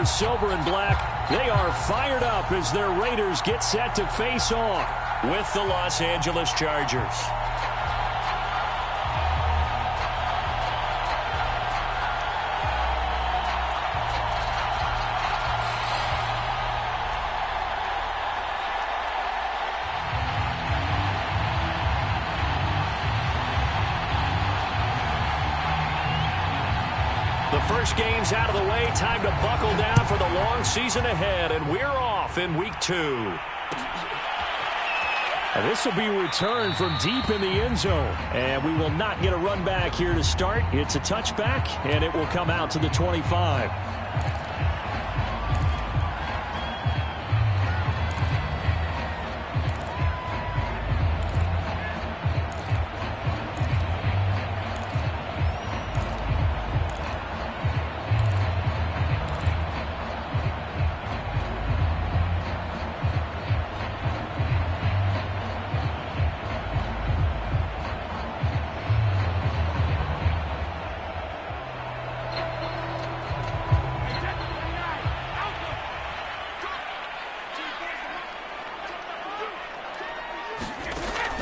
silver and black. They are fired up as their Raiders get set to face off with the Los Angeles Chargers. The first game's out of the way. Time to buckle down for the long season ahead, and we're off in week 2. And this will be returned from deep in the end zone, and we will not get a run back here to start. It's a touchback, and it will come out to the 25.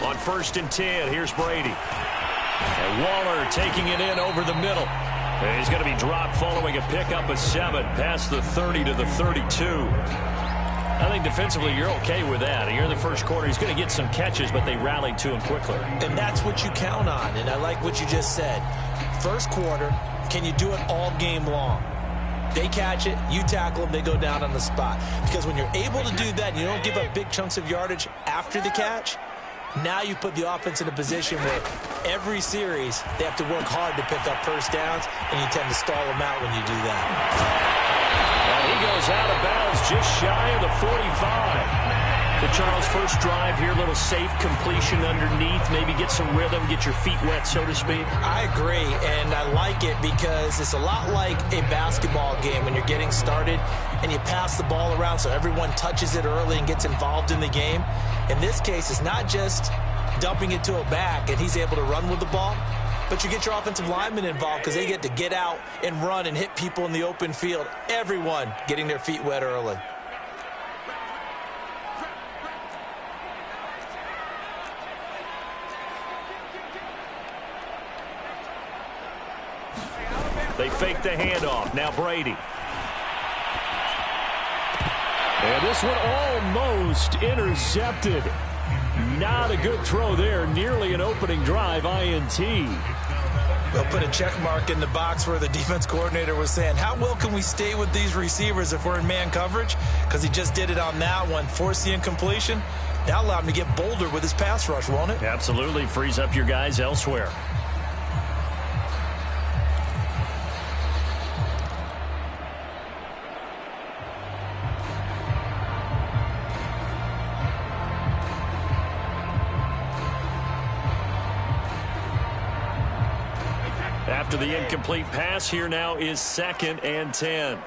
On 1st and 10, here's Brady. And Waller taking it in over the middle. And he's going to be dropped following a pickup of 7 past the 30 to the 32. I think defensively you're okay with that. Here in the first quarter, he's going to get some catches, but they rallied to him quickly. And that's what you count on, and I like what you just said. First quarter, can you do it all game long? They catch it, you tackle them, they go down on the spot. Because when you're able to do that and you don't give up big chunks of yardage after the catch, now you put the offense in a position where every series they have to work hard to pick up first downs, and you tend to stall them out when you do that. And he goes out of bounds just shy of the 45. The Charles first drive here, a little safe completion underneath, maybe get some rhythm, get your feet wet, so to speak. I agree, and I like it because it's a lot like a basketball game when you're getting started and you pass the ball around so everyone touches it early and gets involved in the game. In this case, it's not just dumping it to a back and he's able to run with the ball, but you get your offensive linemen involved because they get to get out and run and hit people in the open field. Everyone getting their feet wet early. They fake the handoff. Now Brady. And this one almost intercepted. Not a good throw there. Nearly an opening drive INT. They'll put a check mark in the box where the defense coordinator was saying, how well can we stay with these receivers if we're in man coverage? Because he just did it on that one. Force the incompletion. That allowed him to get bolder with his pass rush, won't it? Absolutely. Frees up your guys elsewhere. After the incomplete pass, here now is 2nd and 10.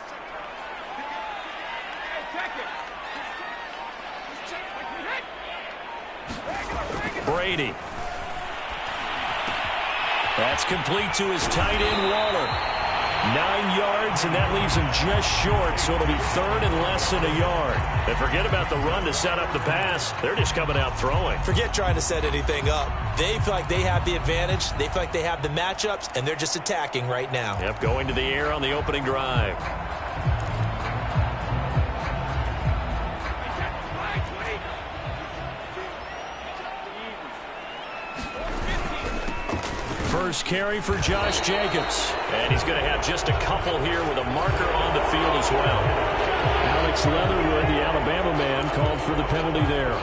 Brady. That's complete to his tight end, Waller. 9 yards, and that leaves him just short, so it'll be 3rd and less than a yard. And forget about the run to set up the pass. They're just coming out throwing. Forget trying to set anything up. They feel like they have the advantage. They feel like they have the matchups, and they're just attacking right now. Yep, going to the air on the opening drive. First carry for Josh Jacobs. And he's going to have just a couple here with a marker on the field as well. Alex Leatherwood, the Alabama man, called for the penalty there.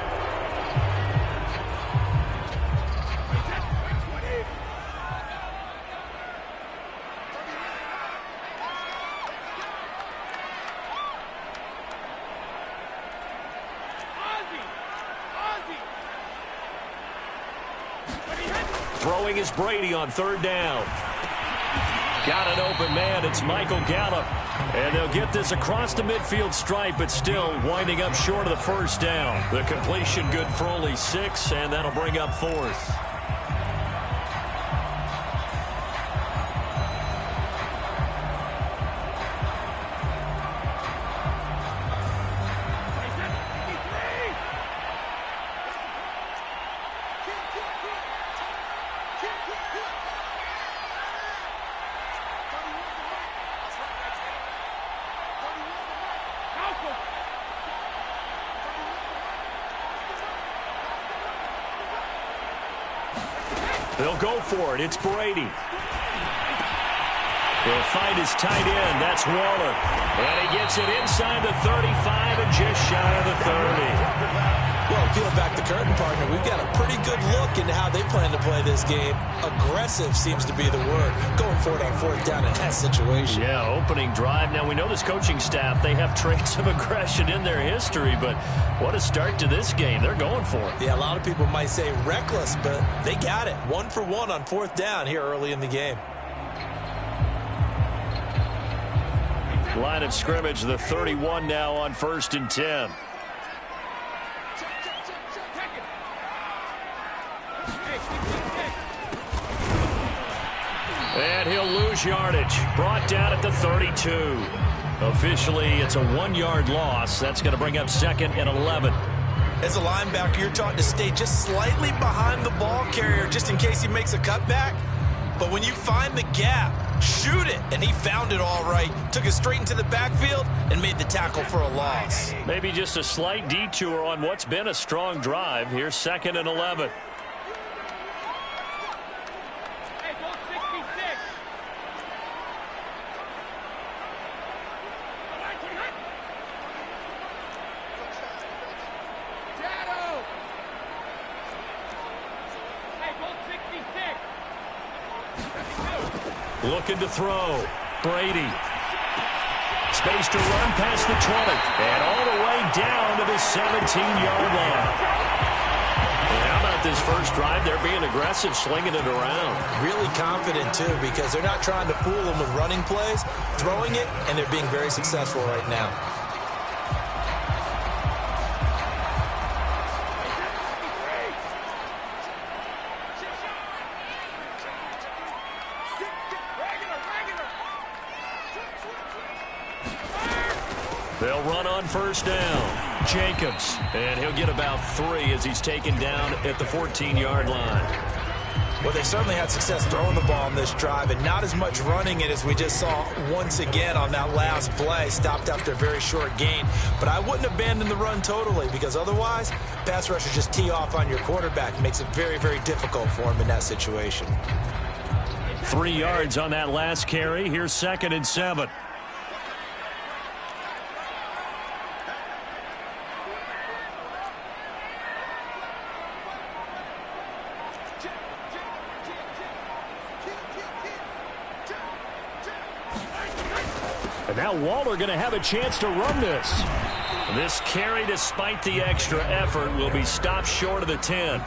Throwing is Brady on 3rd down. Got an open man. It's Michael Gallup. And they'll get this across the midfield stripe, but still winding up short of the 1st down. The completion good for only 6, and that'll bring up 4th. They'll go for it. It's Brady. He'll find his tight end. That's Waller. And he gets it inside the 35 and just shy of the 30. Well, peel back the curtain, partner. We've got a pretty good look into how they plan to play this game. Aggressive seems to be the word. Going for it on fourth down in that situation. Yeah, opening drive. Now, we know this coaching staff, they have traits of aggression in their history, but what a start to this game. They're going for it. Yeah, a lot of people might say reckless, but they got it. 1 for 1 on fourth down here early in the game. Line of scrimmage, the 31 now on 1st and 10. And he'll lose yardage. Brought down at the 32. Officially, it's a 1-yard loss. That's going to bring up 2nd and 11. As a linebacker, you're taught to stay just slightly behind the ball carrier just in case he makes a cutback. But when you find the gap, shoot it. And he found it all right. Took it straight into the backfield and made the tackle for a loss. Maybe just a slight detour on what's been a strong drive. Here's 2nd and 11. Looking to throw. Brady. Space to run past the 20. And all the way down to the 17-yard line. And how about this first drive? They're being aggressive, slinging it around. Really confident, too, because they're not trying to fool them with running plays, throwing it, and they're being very successful right now. They'll run on first down. Jacobs. And he'll get about 3 as he's taken down at the 14-yard line. Well, they certainly had success throwing the ball on this drive and not as much running it as we just saw once again on that last play. Stopped after a very short gain. But I wouldn't abandon the run totally because otherwise, pass rushers just tee off on your quarterback. Makes it very, very difficult for him in that situation. 3 yards on that last carry. Here's 2nd and 7. And now Waller going to have a chance to run this. This carry, despite the extra effort, will be stopped short of the 10.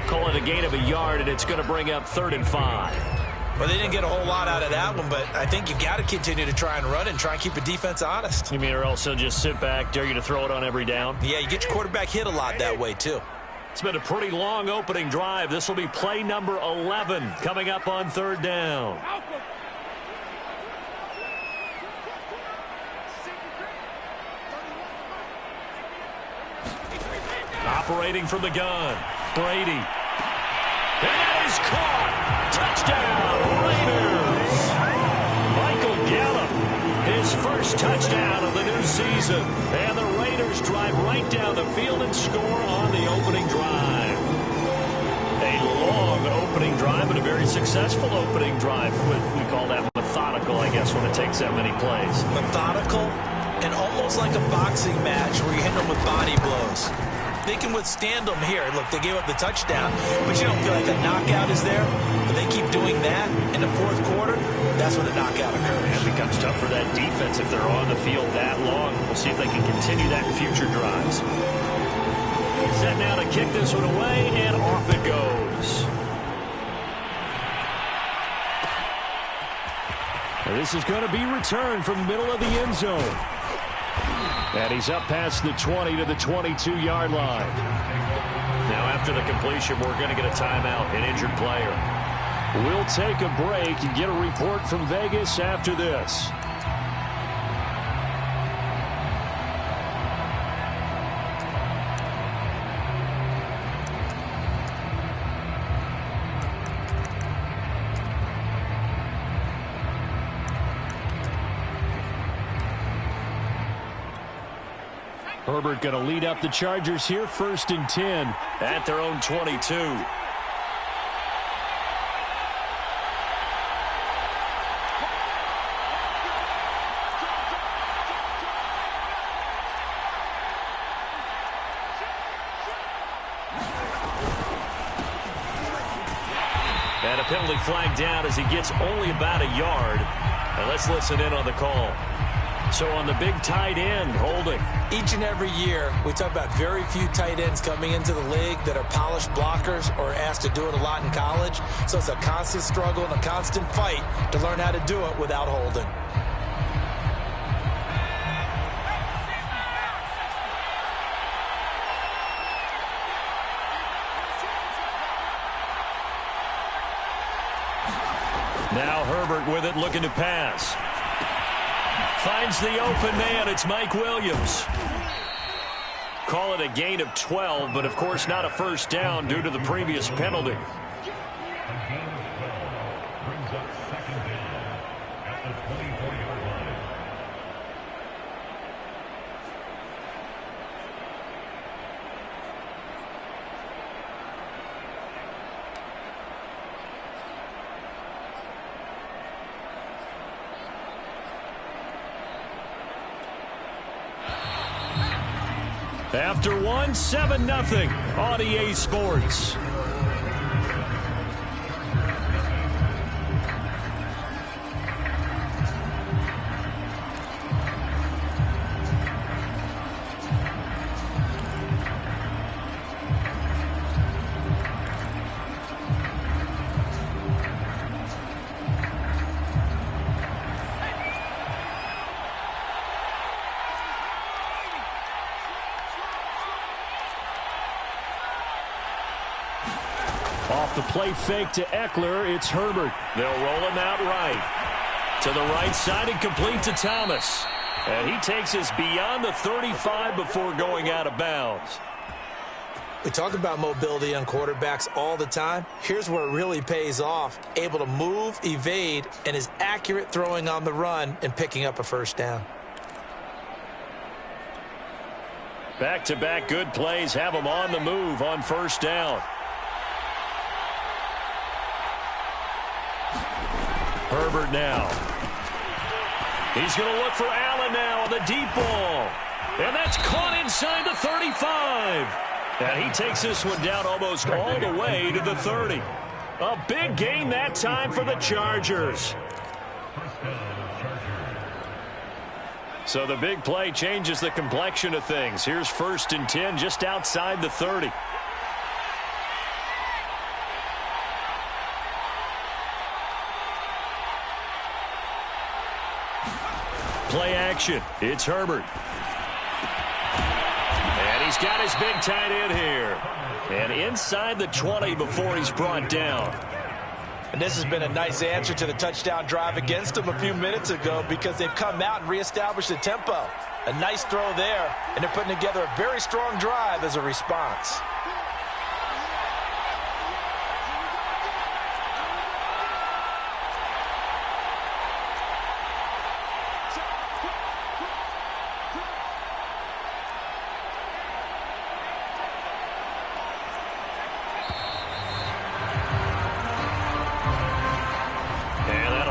Call it a gain of a yard, and it's going to bring up 3rd and 5. Well, they didn't get a whole lot out of that one, but I think you've got to continue to try and run and try and keep the defense honest. You mean or else they'll just sit back, dare you to throw it on every down? Yeah, you get your quarterback hit a lot that way, too. It's been a pretty long opening drive. This will be play number 11 coming up on 3rd down. Operating from the gun, Brady. That is caught. Touchdown, Raiders. Michael Gallup, his first touchdown of the new season. And the Raiders drive right down the field and score on the opening drive. A long opening drive, but a very successful opening drive. We call that methodical, I guess, when it takes that many plays. Methodical and almost like a boxing match where you hit them with body blows. They can withstand them here. Look, they gave up the touchdown, but you don't feel like a knockout is there. But they keep doing that in the fourth quarter. That's when the knockout occurs. It becomes tough for that defense if they're on the field that long. We'll see if they can continue that in future drives. Set now to kick this one away, and off it goes. And this is going to be returned from the middle of the end zone. And he's up past the 20 to the 22-yard line. Now, after the completion, we're going to get a timeout, an injured player. We'll take a break and get a report from Vegas after this. Herbert going to lead up the Chargers here, 1st and 10 at their own 22. penalty flag down as he gets only about a yard. And let's listen in on the call. So on the big tight end, holding. Each and every year, we talk about very few tight ends coming into the league that are polished blockers or asked to do it a lot in college. So it's a constant struggle and a constant fight to learn how to do it without holding. Now Herbert with it, looking to pass. Finds the open man. It's Mike Williams. Call it a gain of 12, but of course not a first down due to the previous penalty. After one, 7-0 on EA Sports. Off the play fake to Eckler, it's Herbert. They'll roll him out right. To the right side and complete to Thomas. And he takes us beyond the 35 before going out of bounds. We talk about mobility on quarterbacks all the time. Here's where it really pays off. Able to move, evade, and is accurate throwing on the run and picking up a first down. Back-to-back good plays have him on the move on first down. Herbert now. He's going to look for Allen now on the deep ball. And that's caught inside the 35. And he takes this one down almost all the way to the 30. A big gain that time for the Chargers. So the big play changes the complexion of things. Here's 1st and 10 just outside the 30. Play action. It's Herbert. And he's got his big tight end here. And inside the 20 before he's brought down. And this has been a nice answer to the touchdown drive against him a few minutes ago because they've come out and reestablished the tempo. A nice throw there, and they're putting together a very strong drive as a response.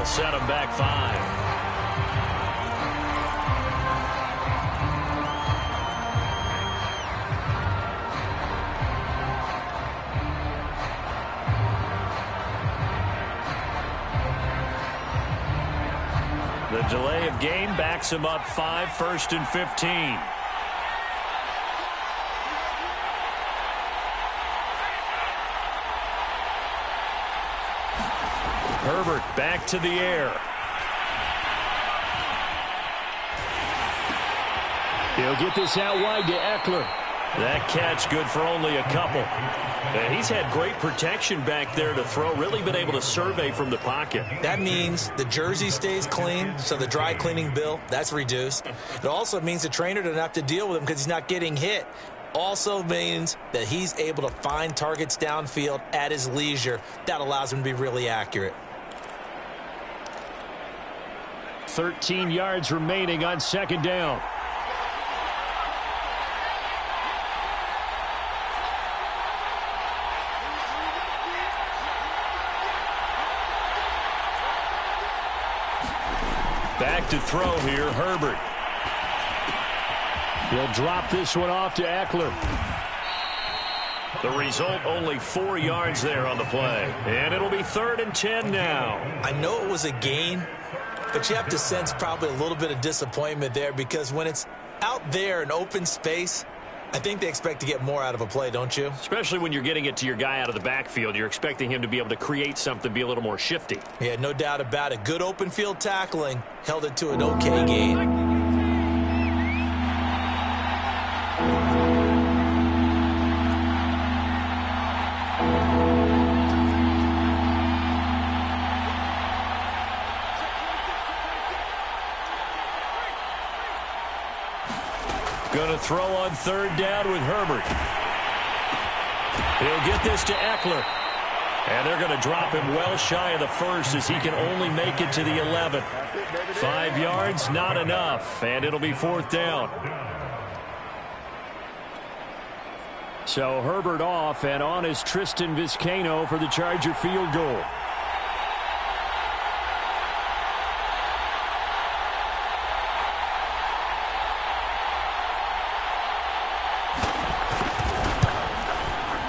Set him back 5. The delay of game backs him up 5, 1st and 15. Herbert back to the air. He'll get this out wide to Eckler. That catch good for only a couple. And he's had great protection back there to throw. Really been able to survey from the pocket. That means the jersey stays clean, so the dry cleaning bill, that's reduced. It also means the trainer doesn't have to deal with him because he's not getting hit. Also means that he's able to find targets downfield at his leisure. That allows him to be really accurate. 13 yards remaining on 2nd down. Back to throw here, Herbert. He'll drop this one off to Eckler. The result, only 4 yards there on the play. And it'll be 3rd and 10 now. I know it was a gain, but you have to sense probably a little bit of disappointment there, because when it's out there in open space, I think they expect to get more out of a play, don't you? Especially when you're getting it to your guy out of the backfield. You're expecting him to be able to create something, be a little more shifty. Yeah, no doubt about it. Good open field tackling. Held it to an okay gain. Going to throw on 3rd down with Herbert. He'll get this to Eckler. And they're going to drop him well shy of the 1st as he can only make it to the 11th. 5 yards, not enough. And it'll be 4th down. So Herbert off, and on is Tristan Vizcaino for the Charger field goal.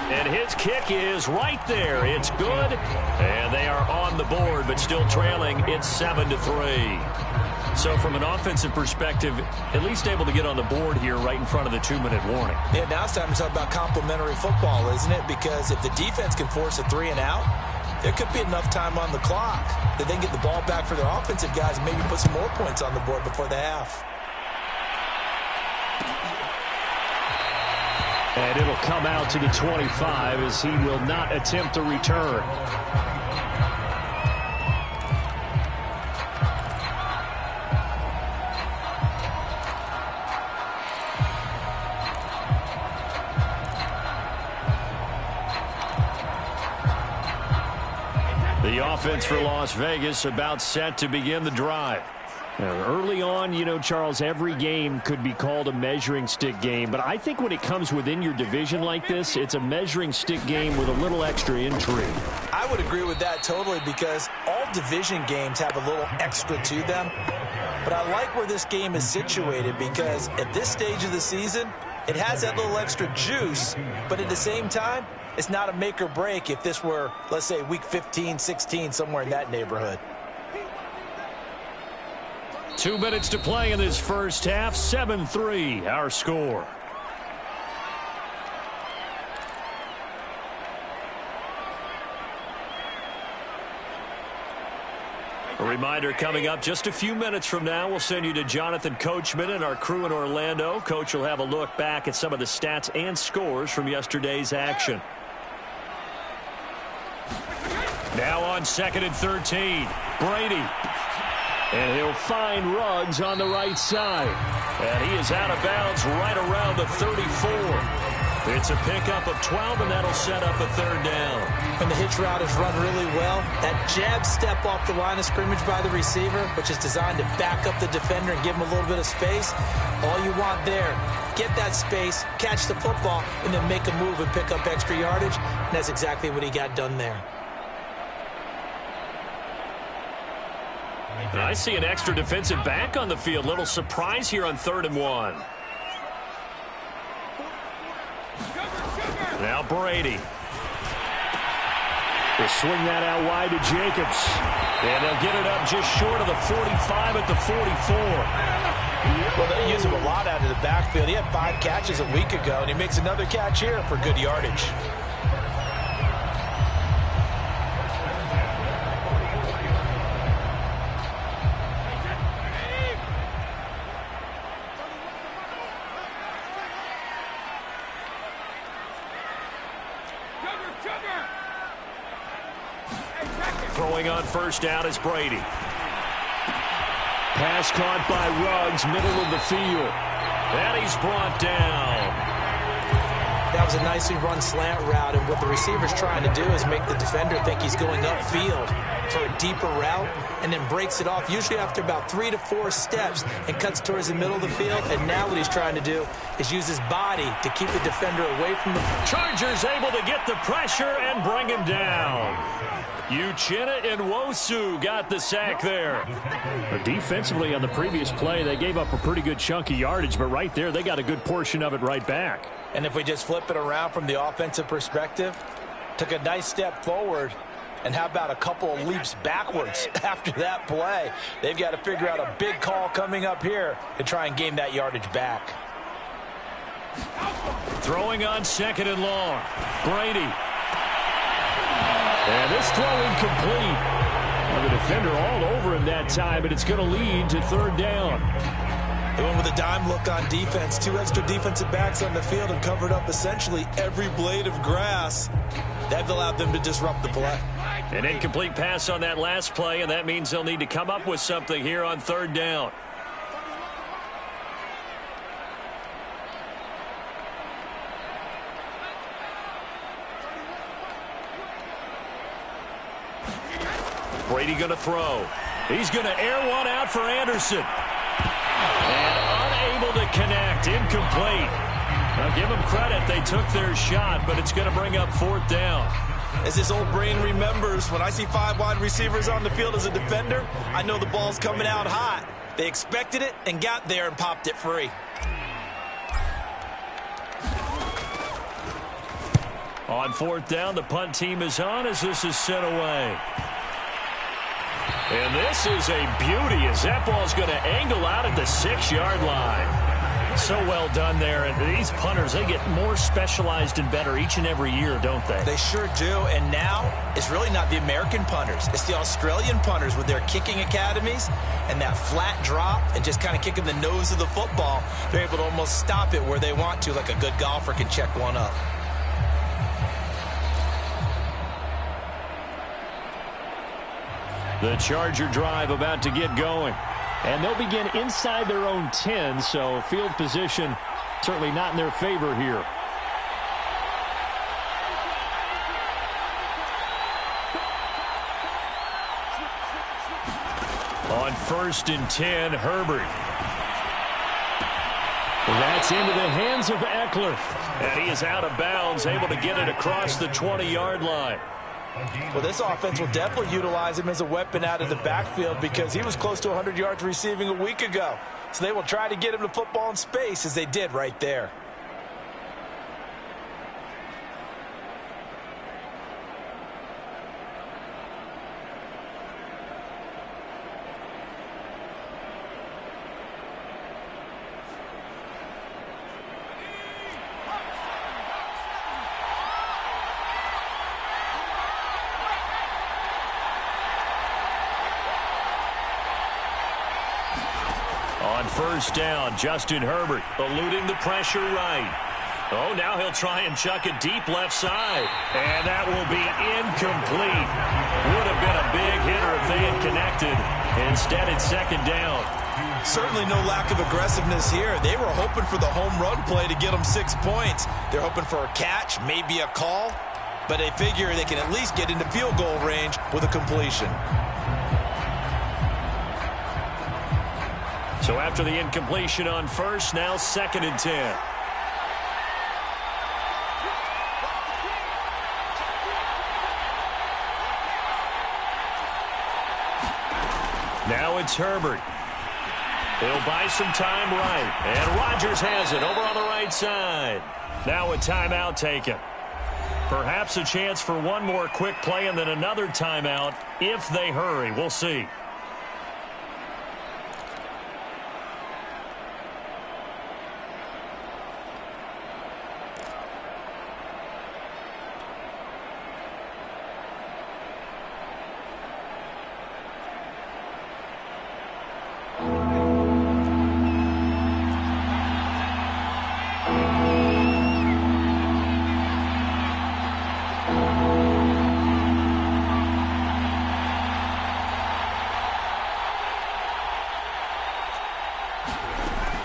And his kick is right there. It's good. And they are on the board, but still trailing. It's 7-3. So from an offensive perspective, at least able to get on the board here right in front of the 2-minute warning. Yeah, now it's time to talk about complementary football, isn't it? Because if the defense can force a 3 and out, there could be enough time on the clock that they can get the ball back for their offensive guys and maybe put some more points on the board before the half. And it'll come out to the 25 as he will not attempt a return. The offense for Las Vegas about set to begin the drive. Early on, you know, Charles, every game could be called a measuring stick game. But I think when it comes within your division like this, it's a measuring stick game with a little extra intrigue. I would agree with that totally, because all division games have a little extra to them. But I like where this game is situated, because at this stage of the season, it has that little extra juice. But at the same time, it's not a make or break if this were, let's say, week 15, 16, somewhere in that neighborhood. 2 minutes to play in this first half. 7-3, our score. A reminder coming up just a few minutes from now. We'll send you to Jonathan Coachman and our crew in Orlando. Coach will have a look back at some of the stats and scores from yesterday's action. Now on 2nd and 13, Brady. And he'll find Ruggs on the right side. And he is out of bounds right around the 34. It's a pickup of 12, and that'll set up a 3rd down. When the hitch route is run really well, that jab step off the line of scrimmage by the receiver, which is designed to back up the defender and give him a little bit of space, all you want there, get that space, catch the football, and then make a move and pick up extra yardage. And that's exactly what he got done there. I see an extra defensive back on the field. Little surprise here on 3rd and 1. Now Brady. Will swing that out wide to Jacobs. And they'll get it up just short of the 45 at the 44. Well, they use him a lot out of the backfield. He had 5 catches a week ago, and he makes another catch here for good yardage. Throwing on 1st down is Brady. Pass caught by Ruggs, middle of the field. And he's brought down. That was a nicely run slant route, and what the receiver's trying to do is make the defender think he's going upfield for a deeper route, and then breaks it off, usually after about 3 to 4 steps, and cuts towards the middle of the field. And now what he's trying to do is use his body to keep the defender away from the... Chargers able to get the pressure and bring him down. Uchenna Nwosu got the sack there. Defensively on the previous play, they gave up a pretty good chunk of yardage, but right there, they got a good portion of it right back. And if we just flip it around from the offensive perspective, took a nice step forward, and how about a couple of leaps backwards after that play? They've got to figure out a big call coming up here to try and gain that yardage back. Throwing on 2nd and long. Brady. And this throw incomplete. Well, the defender all over him that time, but it's going to lead to 3rd down. They went with a dime look on defense. 2 extra defensive backs on the field and covered up essentially every blade of grass. That allowed them to disrupt the play. An incomplete pass on that last play, and that means they'll need to come up with something here on 3rd down. Brady going to throw. He's going to air one out for Anderson. And unable to connect. Incomplete. Now give them credit. They took their shot, but it's going to bring up 4th down. As his old brain remembers, when I see 5 wide receivers on the field as a defender, I know the ball's coming out hot. They expected it and got there and popped it free. On 4th down, the punt team is on as this is sent away. And this is a beauty as that ball's going to angle out at the 6-yard line. So well done there. And these punters, they get more specialized and better each and every year, don't they? They sure do. And now it's really not the American punters. It's the Australian punters with their kicking academies and that flat drop and just kind of kicking the nose of the football. They're able to almost stop it where they want to, like a good golfer can check one up. The Charger drive about to get going. And they'll begin inside their own 10, so field position certainly not in their favor here. On 1st and 10, Herbert. That's into the hands of Eckler. And he is out of bounds, able to get it across the 20-yard line. Well, this offense will definitely utilize him as a weapon out of the backfield because he was close to 100 yards receiving a week ago. So they will try to get him the football in space as they did right there. On 1st down, Justin Herbert eluding the pressure right. Oh, now he'll try and chuck it deep left side. And that will be incomplete. Would have been a big hitter if they had connected. Instead, it's 2nd down. Certainly no lack of aggressiveness here. They were hoping for the home run play to get them 6 points. They're hoping for a catch, maybe a call. But they figure they can at least get into field goal range with a completion. So after the incompletion on 1st, now 2nd and 10. Now it's Herbert. He'll buy some time right. And Rodgers has it over on the right side. Now a timeout taken. Perhaps a chance for one more quick play and then another timeout if they hurry. We'll see.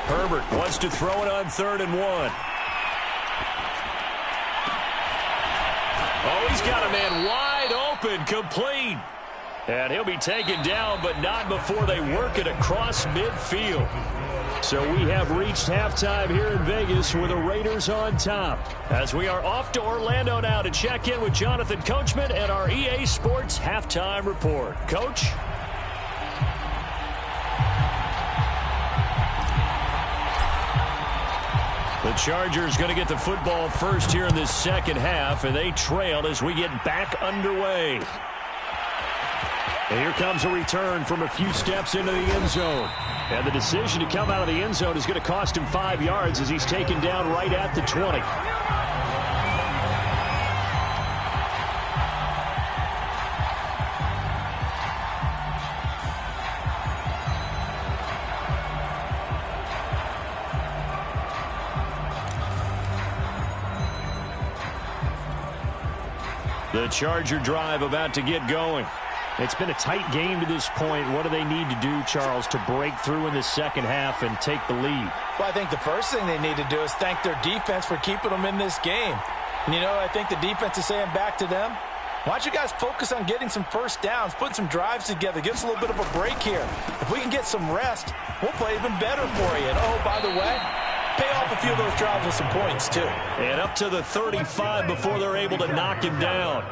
Herbert wants to throw it on 3rd and 1. Oh, he's got a man wide open, complete. And he'll be taken down, but not before they work it across midfield. So we have reached halftime here in Vegas with the Raiders on top. As we are off to Orlando now to check in with Jonathan Coachman and our EA Sports Halftime Report. Coach? The Chargers going to get the football first here in this second half, and they trail as we get back underway. And here comes a return from a few steps into the end zone. And the decision to come out of the end zone is going to cost him 5 yards as he's taken down right at the 20. The Charger drive about to get going. It's been a tight game to this point. What do they need to do, Charles, to break through in the second half and take the lead? Well, I think the first thing they need to do is thank their defense for keeping them in this game. And, you know, I think the defense is saying back to them, why don't you guys focus on getting some first downs, putting some drives together, give us a little bit of a break here. If we can get some rest, we'll play even better for you. And, oh, by the way, pay off a few of those drives with some points, too. And up to the 35 before they're able to knock him down.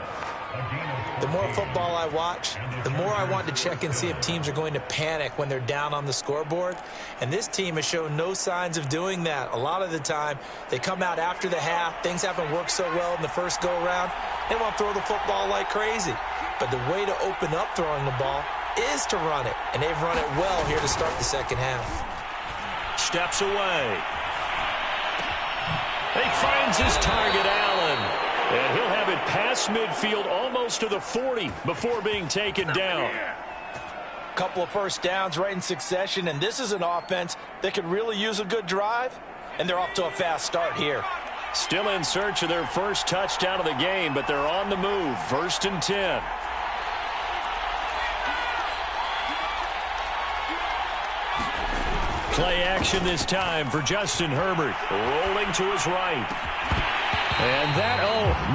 The more football I watch, the more I want to check and see if teams are going to panic when they're down on the scoreboard. And this team has shown no signs of doing that. A lot of the time, they come out after the half. Things haven't worked so well in the first go-around. They want to throw the football like crazy. But the way to open up throwing the ball is to run it. And they've run it well here to start the second half. Steps away. He finds his target, Allen. And he'll have it past midfield almost to the 40 before being taken down. Couple of first downs right in succession, and this is an offense that could really use a good drive, and they're off to a fast start here. Still in search of their first touchdown of the game, but they're on the move. 1st and 10. Play action this time for Justin Herbert. Rolling to his right. And that,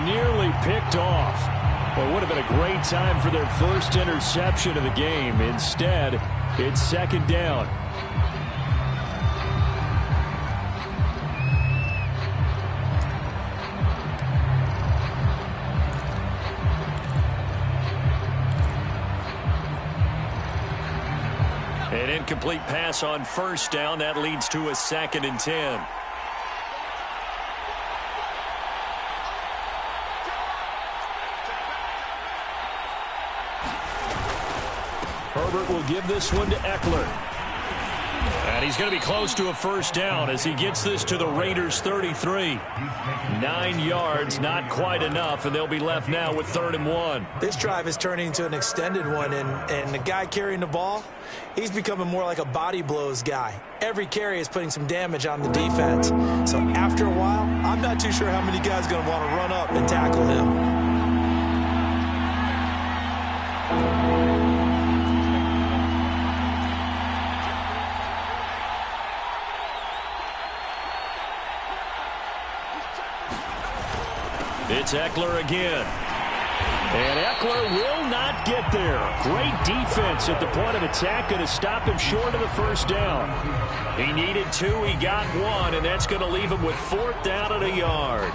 nearly picked off. Well, it would have been a great time for their first interception of the game. Instead, it's second down. An incomplete pass on first down. That leads to a 2nd and 10. Herbert will give this one to Eckler. And he's going to be close to a first down as he gets this to the Raiders' 33. 9 yards, not quite enough, and they'll be left now with 3rd and 1. This drive is turning into an extended one, and the guy carrying the ball, he's becoming more like a body blows guy. Every carry is putting some damage on the defense. So after a while, I'm not too sure how many guys are going to want to run up and tackle him. It's Eckler again. And Eckler will not get there. Great defense at the point of attack, going to stop him short of the first down. He needed 2, he got 1, and that's going to leave him with 4th down and a yard.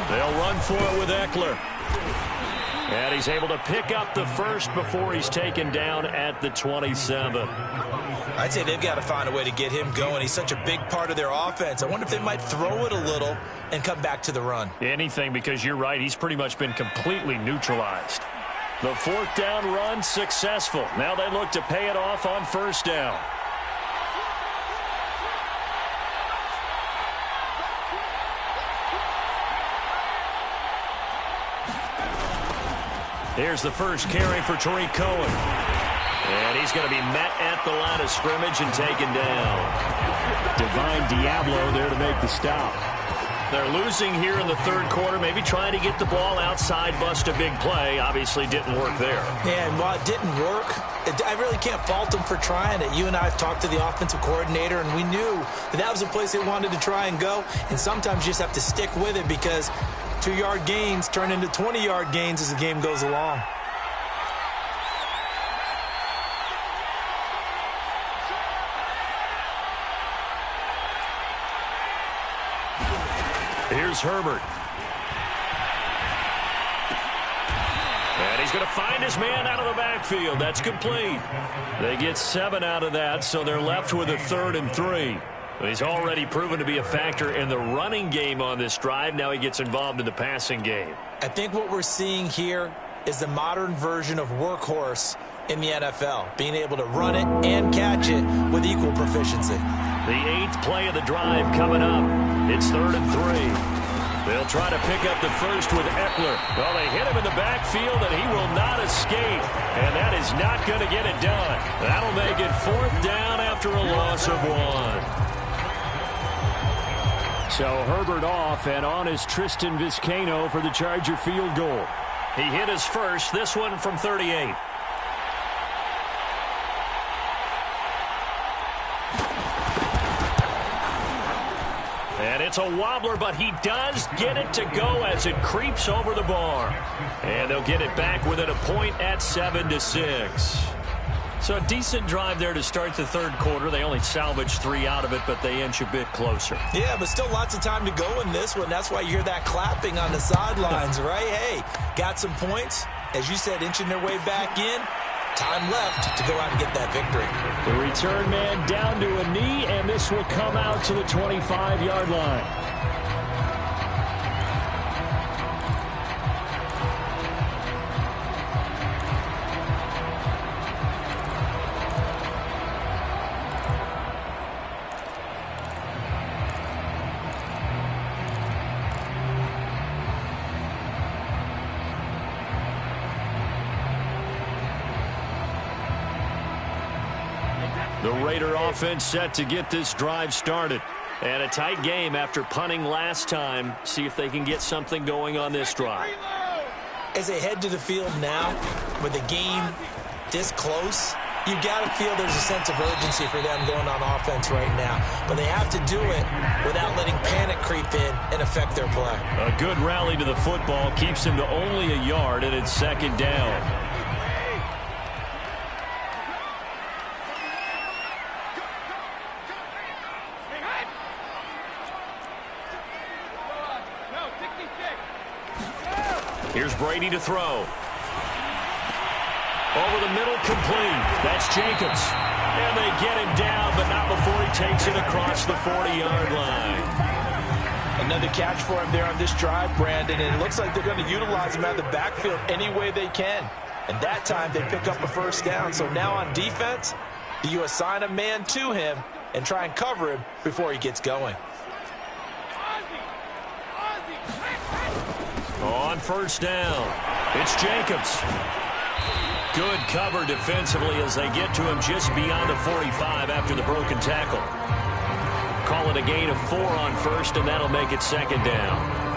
They'll run for it with Eckler. And he's able to pick up the first before he's taken down at the 27. I'd say they've got to find a way to get him going. He's such a big part of their offense. I wonder if they might throw it a little and come back to the run. Anything, because you're right. He's pretty much been completely neutralized. The 4th down run successful. Now they look to pay it off on first down. Here's the first carry for Tariq Cohen. And he's going to be met at the line of scrimmage and taken down. Divine Diablo there to make the stop. They're losing here in the third quarter, maybe trying to get the ball outside, bust a big play. Obviously didn't work there. Yeah, and while it didn't work, I really can't fault them for trying it. You and I have talked to the offensive coordinator, and we knew that was a place they wanted to try and go. And sometimes you just have to stick with it because 2-yard gains turn into 20-yard gains as the game goes along. Here's Herbert. And he's going to find his man out of the backfield. That's complete. They get 7 out of that, so they're left with a 3rd and 3. He's already proven to be a factor in the running game on this drive. Now he gets involved in the passing game. I think what we're seeing here is the modern version of workhorse in the NFL, being able to run it and catch it with equal proficiency. The 8th play of the drive coming up. It's 3rd and 3. They'll try to pick up the first with Eckler. Well, they hit him in the backfield, and he will not escape. And that is not going to get it done. That'll make it 4th down after a loss of 1. So Herbert off, and on is Tristan Vizcaino for the Charger field goal. He hit his first, this one from 38. And it's a wobbler, but he does get it to go as it creeps over the bar. And they'll get it back within a point at 7-6. So a decent drive there to start the third quarter. They only salvaged 3 out of it, but they inch a bit closer. Yeah, but still lots of time to go in this one. That's why you hear that clapping on the sidelines, right? Hey, got some points. As you said, inching their way back in. Time left to go out and get that victory. The return man down to a knee, and this will come out to the 25-yard line. The Raider offense set to get this drive started. And a tight game after punting last time. See if they can get something going on this drive. As they head to the field now, with the game this close, you've got to feel there's a sense of urgency for them going on offense right now. But they have to do it without letting panic creep in and affect their play. A good rally to the football keeps him to only a yard, and it's 2nd down. Here's Brady to throw. Over the middle, complete. That's Jacobs. And they get him down, but not before he takes it across the 40-yard line. Another catch for him there on this drive, Brandon, and it looks like they're going to utilize him out of the backfield any way they can. And that time they pick up a 1st down. So now on defense, do you assign a man to him and try and cover him before he gets going? On 1st down, it's Jacobs. Good cover defensively as they get to him just beyond the 45 after the broken tackle. Call it a gain of 4 on 1st, and that'll make it 2nd down.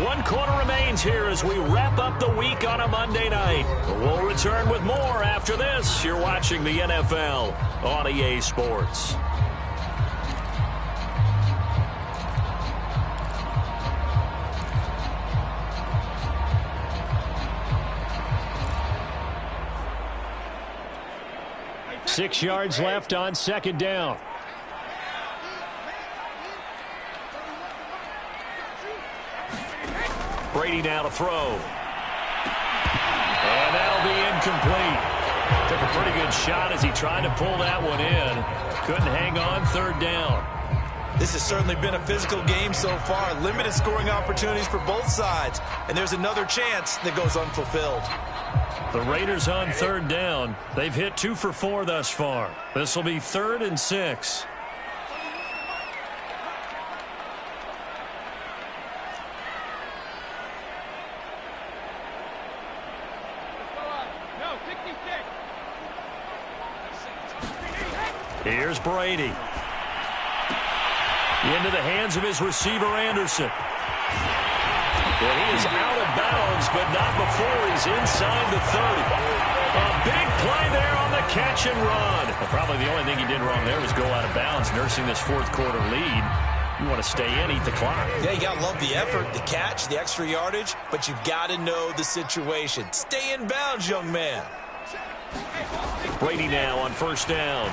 One quarter remains here as we wrap up the week on a Monday night. We'll return with more after this. You're watching the NFL on EA Sports. Six yards left on 2nd down. Brady now to throw. And that'll be incomplete. Took a pretty good shot as he tried to pull that one in. Couldn't hang on, 3rd down. This has certainly been a physical game so far. Limited scoring opportunities for both sides. And there's another chance that goes unfulfilled. The Raiders on 3rd down. They've hit 2 for 4 thus far. This will be 3rd and 6. Here's Brady. Into the hands of his receiver, Anderson. And he is out of bounds, but not before he's inside the 30. A big play there on the catch and run. Well, probably the only thing he did wrong there was go out of bounds, nursing this fourth quarter lead. You want to stay in, eat the clock. Yeah, you got to love the effort, the catch, the extra yardage, but you've got to know the situation. Stay in bounds, young man. Brady now on first down.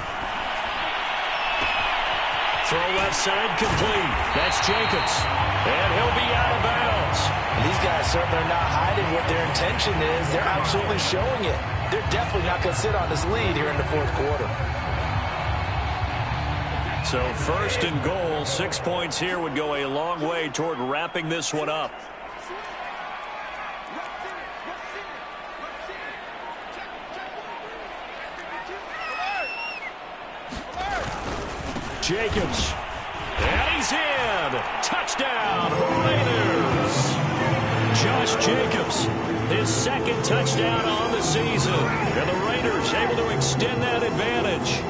Throw left side complete. That's Jacobs. And he'll be out of bounds. These guys certainly are not hiding what their intention is. They're absolutely showing it. They're definitely not going to sit on this lead here in the fourth quarter. So first and goal, 6 points here would go a long way toward wrapping this one up. Jacobs. And he's in. Touchdown, Raiders. Josh Jacobs, his second touchdown on the season. And the Raiders able to extend that advantage.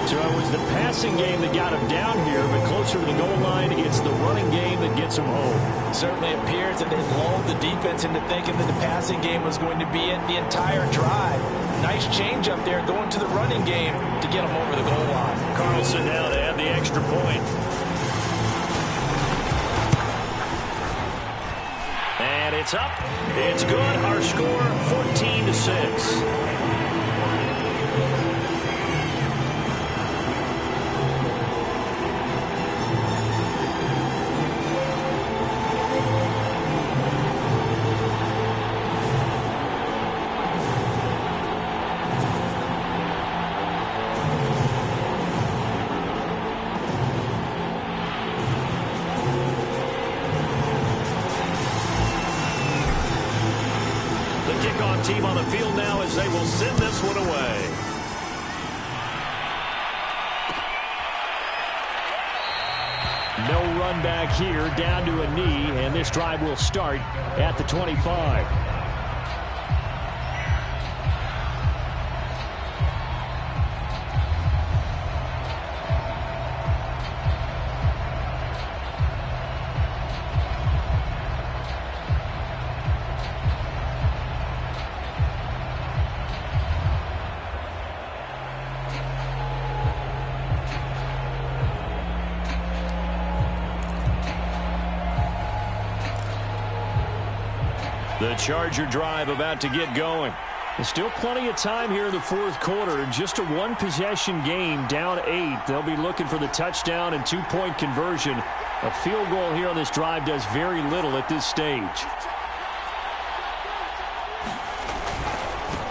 So it was the passing game that got him down here, but closer to the goal line, it's the running game that gets him home. Certainly appears that they've lulled the defense into thinking that the passing game was going to be it the entire drive. Nice change up there going to the running game to get him over the goal line. Carlson now to add the extra point. And it's up. It's good. Our score, 14-6. Team on the field now as they will send this one away. No run back here, down to a knee, and this drive will start at the 25. The Charger drive about to get going. There's still plenty of time here in the fourth quarter. Just a one-possession game, down 8. They'll be looking for the touchdown and two-point conversion. A field goal here on this drive does very little at this stage.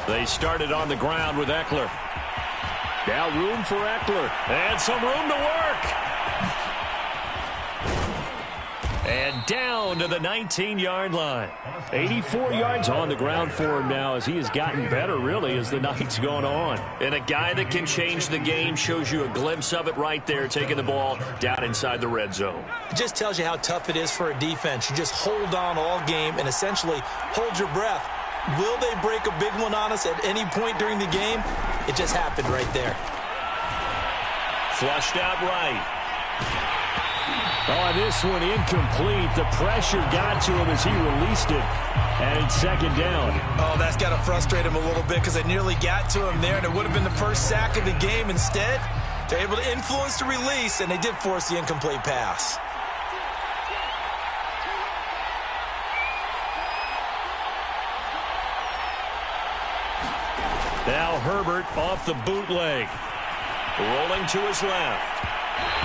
They started on the ground with Eckler. Now room for Eckler. And some room to work. And down to the 19-yard line. 84 yards on the ground for him now as he has gotten better, really, as the night's gone on. And a guy that can change the game shows you a glimpse of it right there, taking the ball down inside the red zone. It just tells you how tough it is for a defense. You just hold on all game and essentially hold your breath. Will they break a big one on us at any point during the game? It just happened right there. Flushed out right. Oh, this one incomplete. The pressure got to him as he released it. And it's second down. Oh, that's got to frustrate him a little bit because they nearly got to him there, and it would have been the first sack of the game. Instead, they're able to influence the release, and they did force the incomplete pass. Now Herbert off the bootleg. Rolling to his left.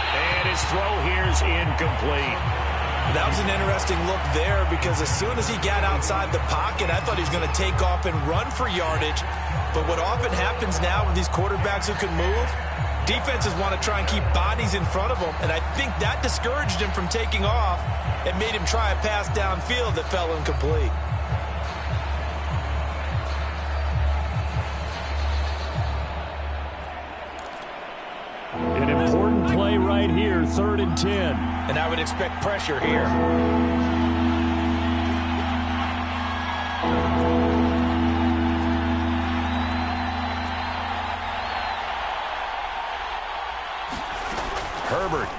And his throw here's incomplete. That was an interesting look there because as soon as he got outside the pocket, I thought he was going to take off and run for yardage. But what often happens now with these quarterbacks who can move, defenses want to try and keep bodies in front of them. And I think that discouraged him from taking off and made him try a pass downfield that fell incomplete. An important play right here, 3rd and 10. And I would expect pressure here. Herbert.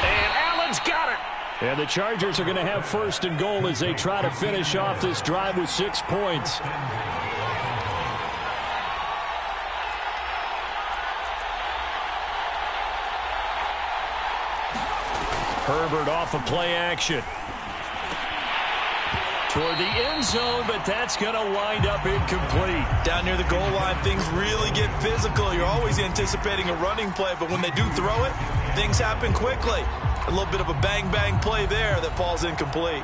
And Allen's got it. And the Chargers are going to have first and goal as they try to finish off this drive with 6 points. Herbert off of play action. Toward the end zone, but that's going to wind up incomplete. Down near the goal line, things really get physical. You're always anticipating a running play, but when they do throw it, things happen quickly. A little bit of a bang-bang play there that falls incomplete.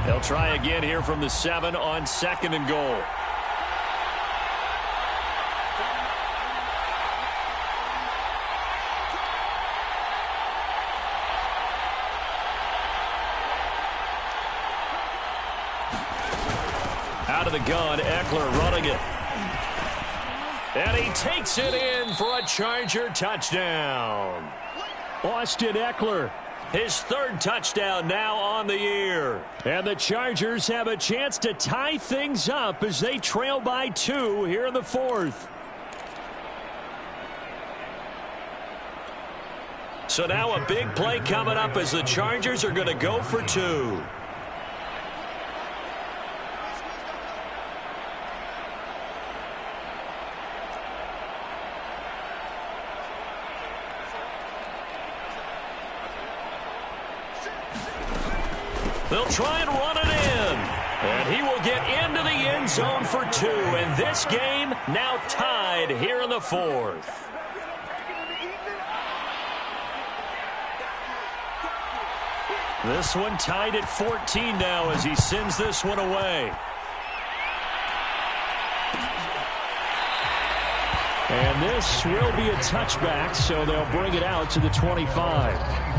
They'll try again here from the 7 on 2nd and goal. Out of the gun, Eckler running it. And he takes it in for a Charger touchdown. Austin Eckler, his 3rd touchdown now on the year. And the Chargers have a chance to tie things up as they trail by 2 here in the 4th. So now a big play coming up as the Chargers are going to go for 2. They'll try and run it in. And he will get into the end zone for 2. And this game now tied here in the 4th. This one tied at 14 now as he sends this one away. And this will be a touchback, so they'll bring it out to the 25.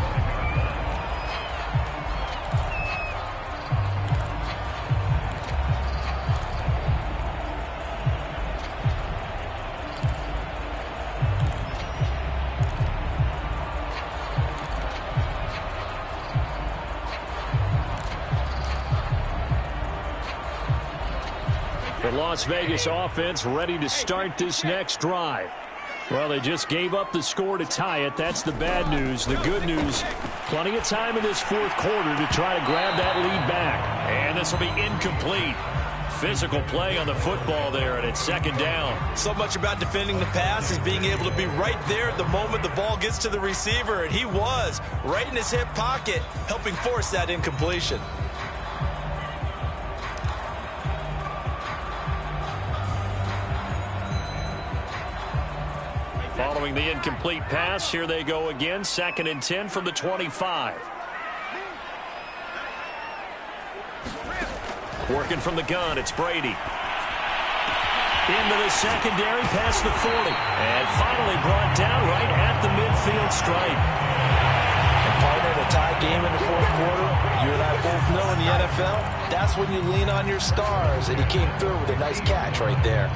The Las Vegas offense ready to start this next drive. Well, they just gave up the score to tie it. That's the bad news. The good news, plenty of time in this 4th quarter to try to grab that lead back. And this will be incomplete. Physical play on the football there, and it's 2nd down. So much about defending the pass is being able to be right there at the moment the ball gets to the receiver, and he was right in his hip pocket, helping force that incompletion. Following the incomplete pass, here they go again. 2nd and 10 from the 25. Working from the gun, it's Brady. Into the secondary, past the 40. And finally brought down right at the midfield stripe. And partner, in a tie game in the 4th quarter, you and I both know in the NFL, that's when you lean on your stars. And he came through with a nice catch right there.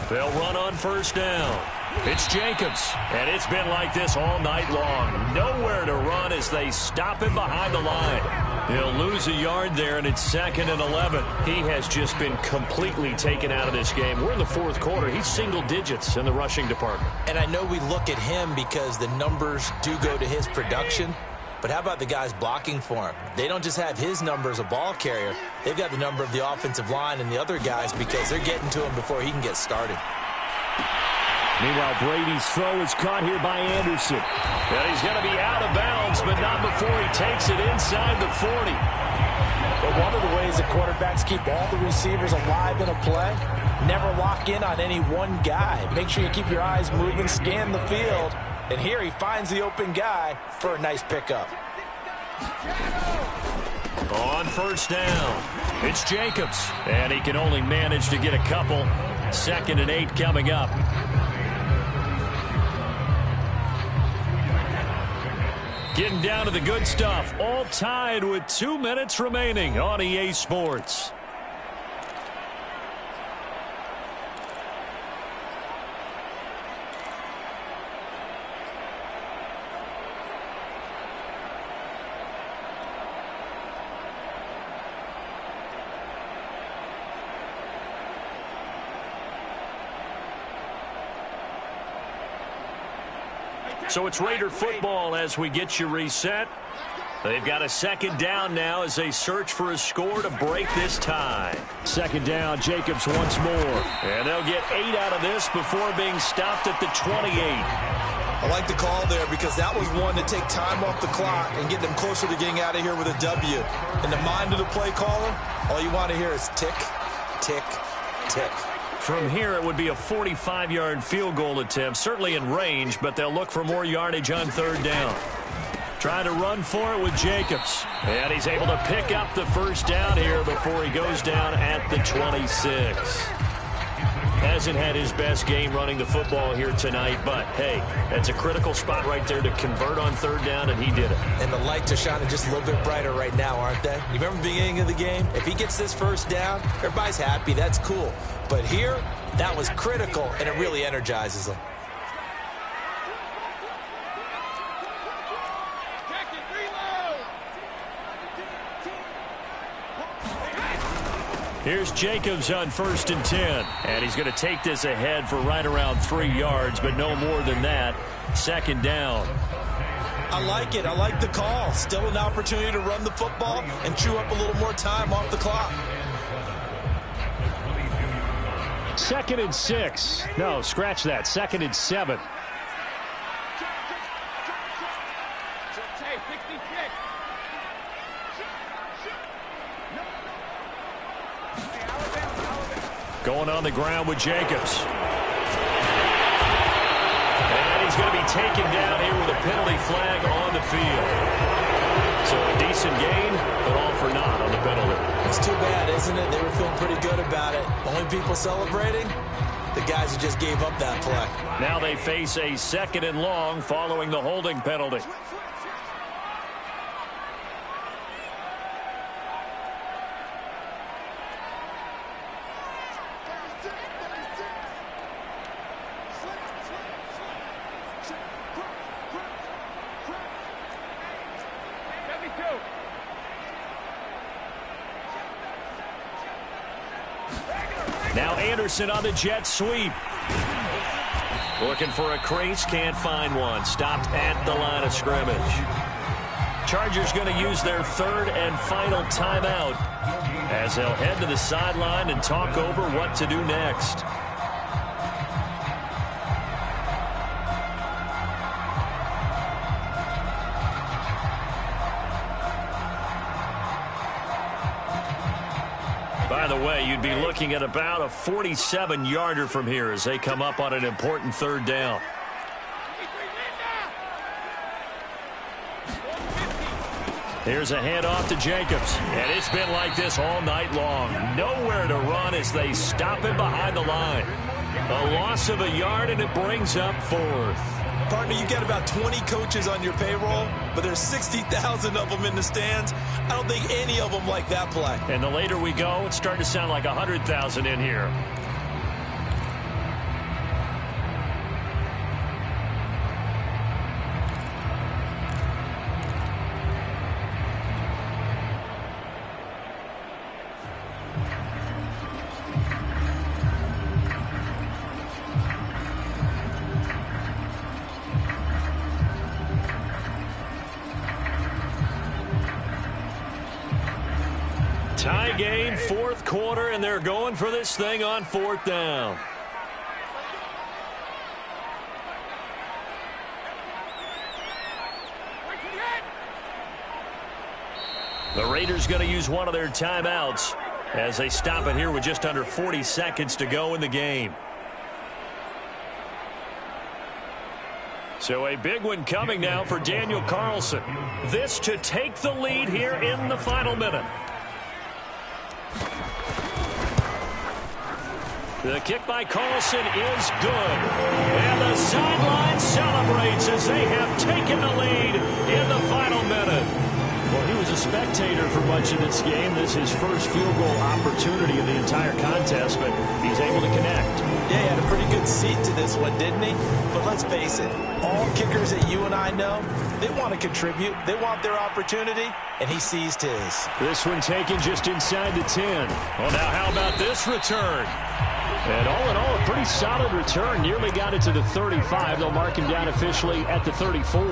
They'll run on 1st down. It's Jacobs, and it's been like this all night long. Nowhere to run as they stop him behind the line. He'll lose a yard there, and it's 2nd and 11. He has just been completely taken out of this game. We're in the 4th quarter. He's single digits in the rushing department. And I know we look at him because the numbers do go to his production. But how about the guys blocking for him? They don't just have his number as a ball carrier. They've got the number of the offensive line and the other guys because they're getting to him before he can get started. Meanwhile, Brady's throw is caught here by Anderson. And he's going to be out of bounds, but not before he takes it inside the 40. But one of the ways that quarterbacks keep all the receivers alive in a play, never lock in on any one guy. Make sure you keep your eyes moving, scan the field. And here he finds the open guy for a nice pickup. On 1st down, it's Jacobs. And he can only manage to get a couple. 2nd and 8 coming up. Getting down to the good stuff. All tied with 2 minutes remaining on EA Sports. So it's Raider football as we get you reset. They've got a second down now as they search for a score to break this tie. Second down, Jacobs once more. And they'll get 8 out of this before being stopped at the 28. I like the call there because that was one to take time off the clock and get them closer to getting out of here with a W. In the mind of the play caller, all you want to hear is tick, tick, tick. From here, it would be a 45-yard field goal attempt, certainly in range, but they'll look for more yardage on third down. Trying to run for it with Jacobs. And he's able to pick up the first down here before he goes down at the 26. Hasn't had his best game running the football here tonight, but, hey, that's a critical spot right there to convert on third down, and he did it. And the lights are shining just a little bit brighter right now, aren't they? You remember the beginning of the game? If he gets this first down, everybody's happy. That's cool. But here, that was critical, and it really energizes them. Here's Jacobs on 1st and 10. And he's going to take this ahead for right around 3 yards, but no more than that. Second down. I like it. I like the call. Still an opportunity to run the football and chew up a little more time off the clock. 2nd and 6. No, scratch that. 2nd and 7. Going on the ground with Jacobs. And he's going to be taken down here with a penalty flag on the field. So a decent gain, but all for naught on the penalty. It's too bad, isn't it? They were feeling pretty good about it. Only people celebrating, the guys who just gave up that play. Now they face a 2nd and long following the holding penalty. Now Anderson on the jet sweep. Looking for a crease, can't find one. Stopped at the line of scrimmage. Chargers going to use their 3rd and final timeout as they'll head to the sideline and talk over what to do next. By the way, you'd be looking at about a 47-yarder from here as they come up on an important 3rd down. Here's a handoff to Jacobs. And it's been like this all night long. Nowhere to run as they stop him behind the line. A loss of a yard, and it brings up 4th. Partner, you got about 20 coaches on your payroll, but there's 60,000 of them in the stands. I don't think any of them like that play. And the later we go, it's starting to sound like 100,000 in here. Tie game, 4th quarter, and they're going for this thing on 4th down. The Raiders going to use one of their timeouts as they stop it here with just under 40 seconds to go in the game. So a big one coming now for Daniel Carlson. This to take the lead here in the final minute. The kick by Carlson is good. And the sideline celebrates as they have taken the lead in the final minute. Well, he was a spectator for much of this game. This is his first field goal opportunity of the entire contest, but he's able to connect. Yeah, he had a pretty good seat to this one, didn't he? But let's face it, all kickers that you and I know, they want to contribute. They want their opportunity, and he seized his. This one taken just inside the 10. Well, now how about this return? And all in all, a pretty solid return. Nearly got it to the 35. They'll mark him down officially at the 34.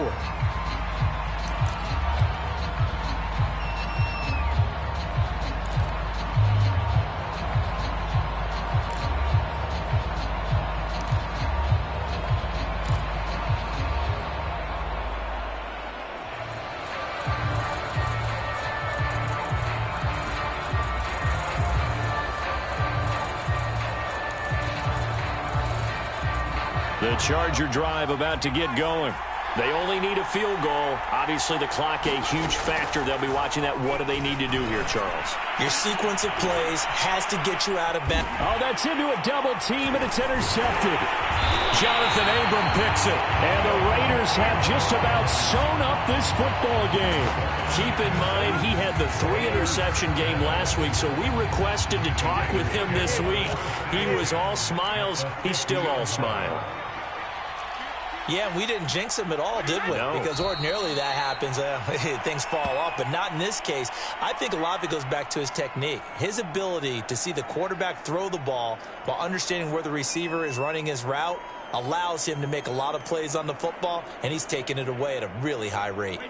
The Charger drive about to get going. They only need a field goal. Obviously, the clock a huge factor. They'll be watching that. What do they need to do here, Charles? Your sequence of plays has to get you out of bed. Oh, that's into a double team, and it's intercepted. Jonathan Abram picks it. And the Raiders have just about sewn up this football game. Keep in mind, he had the 3-interception game last week, so we requested to talk with him this week. He was all smiles. He's still all smile. Yeah, we didn't jinx him at all, did we? No. Because ordinarily that happens. Things fall off, but not in this case. I think a lot of it goes back to his technique. His ability to see the quarterback throw the ball while understanding where the receiver is running his route allows him to make a lot of plays on the football, and he's taking it away at a really high rate.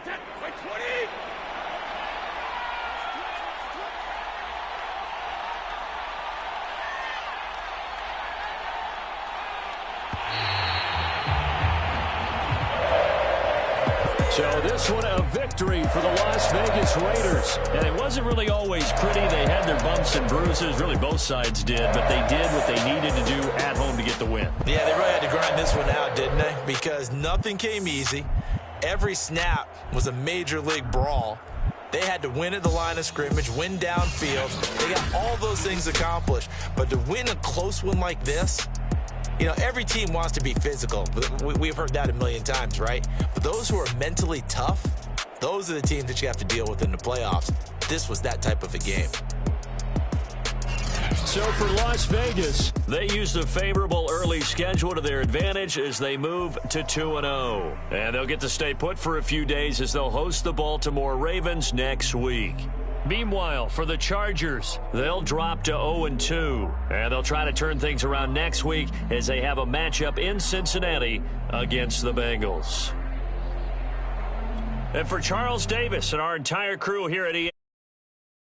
So this one a victory for the Las Vegas Raiders. And it wasn't really always pretty. They had their bumps and bruises. Really, both sides did. But they did what they needed to do at home to get the win. Yeah, they really had to grind this one out, didn't they? Because nothing came easy. Every snap was a major league brawl. They had to win at the line of scrimmage, win downfield. They got all those things accomplished. But to win a close one like this, you know, every team wants to be physical. We've heard that a million times, right? But those who are mentally tough, those are the teams that you have to deal with in the playoffs. This was that type of a game. So for Las Vegas, they use the favorable early schedule to their advantage as they move to 2-0. And they'll get to stay put for a few days as they'll host the Baltimore Ravens next week. Meanwhile, for the Chargers, they'll drop to 0-2. And they'll try to turn things around next week as they have a matchup in Cincinnati against the Bengals. And for Charles Davis and our entire crew here at EA.